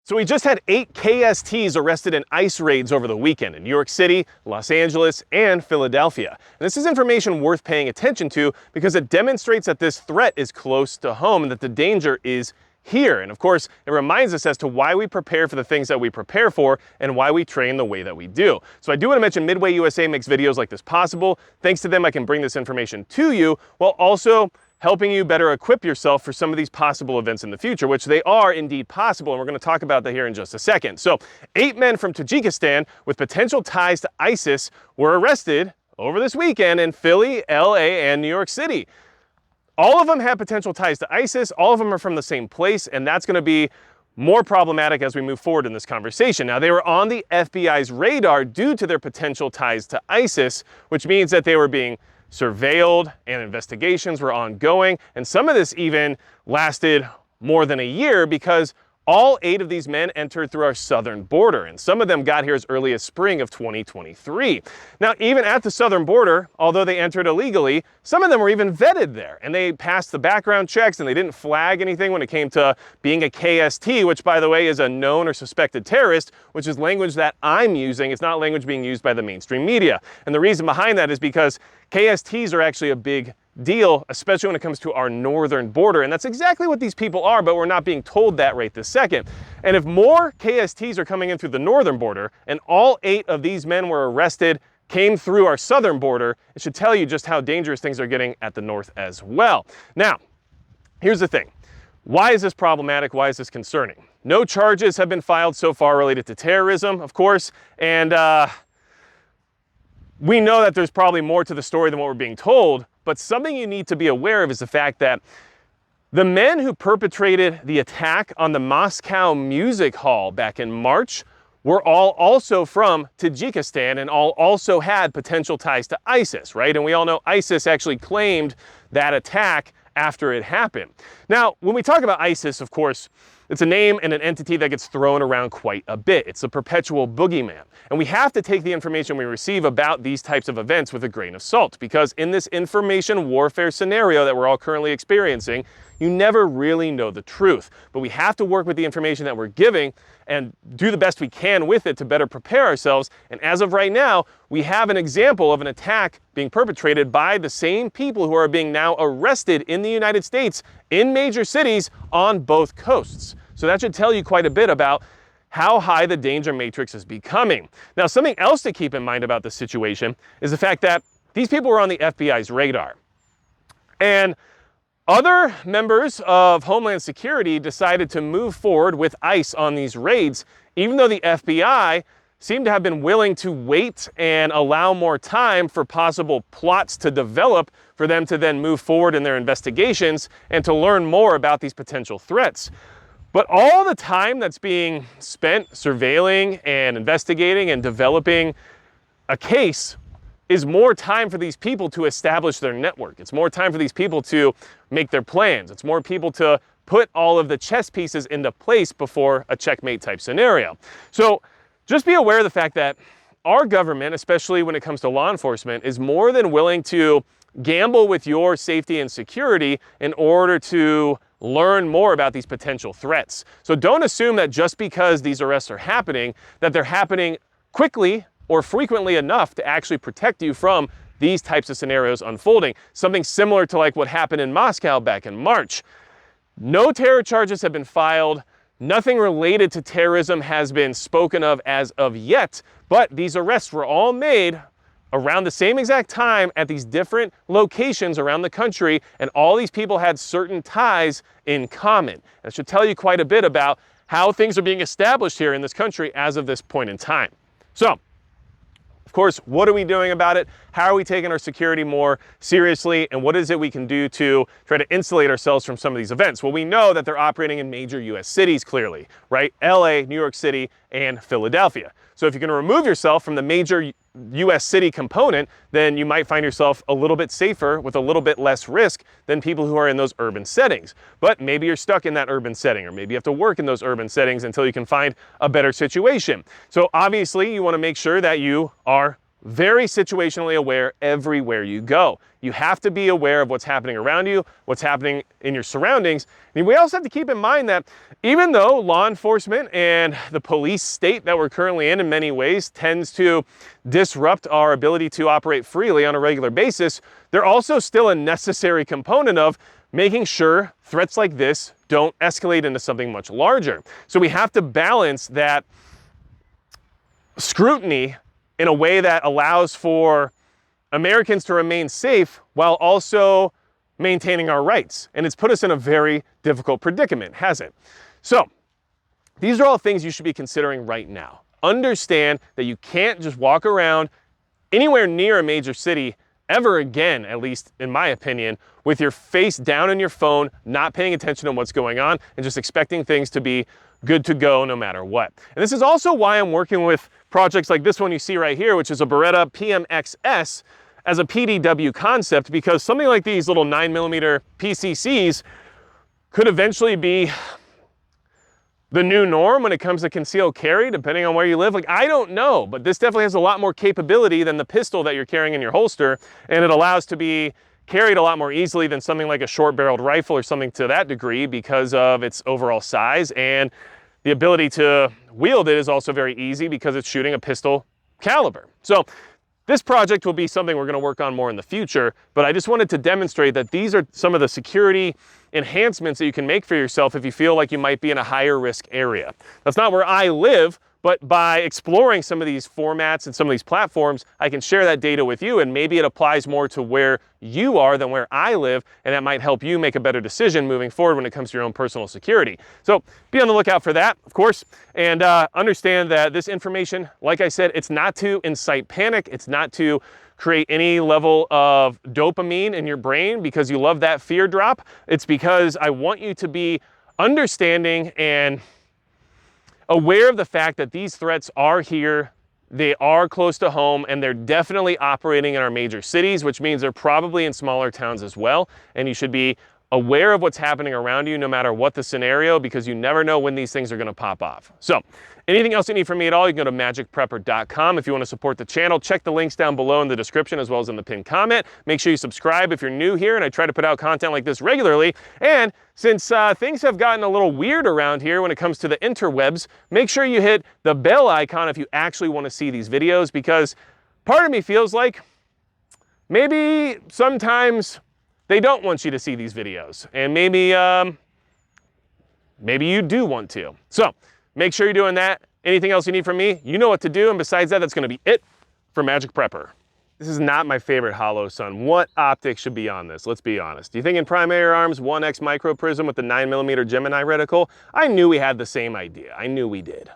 So we just had 8 KSTs arrested in ICE raids over the weekend in New York City, Los Angeles, and Philadelphia. And this is information worth paying attention to because it demonstrates that this threat is close to home and that the danger is here. And of course, it reminds us as to why we prepare for the things that we prepare for and why we train the way that we do. So I do want to mention Midway USA makes videos like this possible. Thanks to them, I can bring this information to you while also helping you better equip yourself for some of these possible events in the future, which they are indeed possible, and we're going to talk about that here in just a second. So 8 men from Tajikistan with potential ties to ISIS were arrested over this weekend in Philly, LA, and New York City. All of them have potential ties to ISIS, all of them are from the same place, and that's going to be more problematic as we move forward in this conversation. Now, they were on the FBI's radar due to their potential ties to ISIS, which means that they were being surveilled and investigations were ongoing, and some of this even lasted more than a year because all 8 of these men entered through our southern border, and some of them got here as early as spring of 2023. Now, even at the southern border, although they entered illegally, some of them were even vetted there, and they passed the background checks, and they didn't flag anything when it came to being a KST, which, by the way, is a known or suspected terrorist, which is language that I'm using. It's not language being used by the mainstream media. And the reason behind that is because KSTs are actually a big deal, especially when it comes to our northern border. And that's exactly what these people are, but we're not being told that right this second. And if more KSTs are coming in through the northern border, and all 8 of these men were arrested, came through our southern border, it should tell you just how dangerous things are getting at the north as well. Now, here's the thing. Why is this problematic? Why is this concerning? No charges have been filed so far related to terrorism, of course, and we know that there's probably more to the story than what we're being told, but something you need to be aware of is the fact that the men who perpetrated the attack on the Moscow Music Hall back in March were all also from Tajikistan and all also had potential ties to ISIS, right? And we all know ISIS actually claimed that attack after it happened. Now, when we talk about ISIS, of course, it's a name and an entity that gets thrown around quite a bit. It's a perpetual boogeyman. And we have to take the information we receive about these types of events with a grain of salt, because in this information warfare scenario that we're all currently experiencing, you never really know the truth. But we have to work with the information that we're giving and do the best we can with it to better prepare ourselves. And as of right now, we have an example of an attack being perpetrated by the same people who are being now arrested in the United States in major cities on both coasts. So that should tell you quite a bit about how high the danger matrix is becoming. Now, something else to keep in mind about this situation is the fact that these people were on the FBI's radar. And other members of Homeland Security decided to move forward with ICE on these raids, even though the FBI seemed to have been willing to wait and allow more time for possible plots to develop for them to then move forward in their investigations and to learn more about these potential threats. But all the time that's being spent surveilling and investigating and developing a case is more time for these people to establish their network. It's more time for these people to make their plans. It's more people to put all of the chess pieces into place before a checkmate type scenario. So just be aware of the fact that our government, especially when it comes to law enforcement, is more than willing to gamble with your safety and security in order to learn more about these potential threats. So don't assume that just because these arrests are happening, that they're happening quickly or frequently enough to actually protect you from these types of scenarios unfolding. Something similar to like what happened in Moscow back in March. No terror charges have been filed. Nothing related to terrorism has been spoken of as of yet, but these arrests were all made around the same exact time at these different locations around the country, and all these people had certain ties in common. That should tell you quite a bit about how things are being established here in this country as of this point in time. So, of course, what are we doing about it? How are we taking our security more seriously? And what is it we can do to try to insulate ourselves from some of these events? Well, we know that they're operating in major US cities clearly, right? LA, New York City, and Philadelphia. So if you can remove yourself from the major US city component, then you might find yourself a little bit safer with a little bit less risk than people who are in those urban settings. But maybe you're stuck in that urban setting, or maybe you have to work in those urban settings until you can find a better situation. So obviously you want to make sure that you are very situationally aware everywhere you go. You have to be aware of what's happening around you, what's happening in your surroundings. And we also have to keep in mind that even though law enforcement and the police state that we're currently in many ways tends to disrupt our ability to operate freely on a regular basis, they're also still a necessary component of making sure threats like this don't escalate into something much larger. So we have to balance that scrutiny in a way that allows for Americans to remain safe while also maintaining our rights. And it's put us in a very difficult predicament, hasn't it? So these are all things you should be considering right now. Understand that you can't just walk around anywhere near a major city ever again, at least in my opinion, with your face down in your phone, not paying attention to what's going on, and just expecting things to be good to go no matter what. And this is also why I'm working with projects like this one you see right here, which is a Beretta PMXS as a PDW concept, because something like these little 9mm PCCs could eventually be the new norm when it comes to concealed carry, depending on where you live. Like, I don't know, but this definitely has a lot more capability than the pistol that you're carrying in your holster, and it allows to be carried a lot more easily than something like a short-barreled rifle or something to that degree because of its overall size, and the ability to wield it is also very easy because it's shooting a pistol caliber. So this project will be something we're going to work on more in the future, but I just wanted to demonstrate that these are some of the security enhancements that you can make for yourself if you feel like you might be in a higher risk area. That's not where I live, but by exploring some of these formats and some of these platforms, I can share that data with you, and maybe it applies more to where you are than where I live, and that might help you make a better decision moving forward when it comes to your own personal security. So be on the lookout for that, of course, and understand that this information, like I said, it's not to incite panic, it's not to create any level of dopamine in your brain because you love that fear drop. It's because I want you to be understanding and aware of the fact that these threats are here, they are close to home, and they're definitely operating in our major cities, which means they're probably in smaller towns as well. And you should be aware of what's happening around you no matter what the scenario, because you never know when these things are gonna pop off. So anything else you need from me at all, you can go to magicprepper.com. If you want to support the channel, check the links down below in the description as well as in the pinned comment. Make sure you subscribe if you're new here, and I try to put out content like this regularly. And since things have gotten a little weird around here when it comes to the interwebs, make sure you hit the bell icon if you actually want to see these videos, because part of me feels like maybe sometimes they don't want you to see these videos, and maybe you do want to. So make sure you're doing that. Anything else you need from me, you know what to do. And besides that, that's going to be it for Magic Prepper. This is not my favorite hollow sun. What optics should be on this? Let's be honest. Do you think in Primary Arms 1X micro prism with the 9mm Gemini reticle? I knew we had the same idea. I knew we did.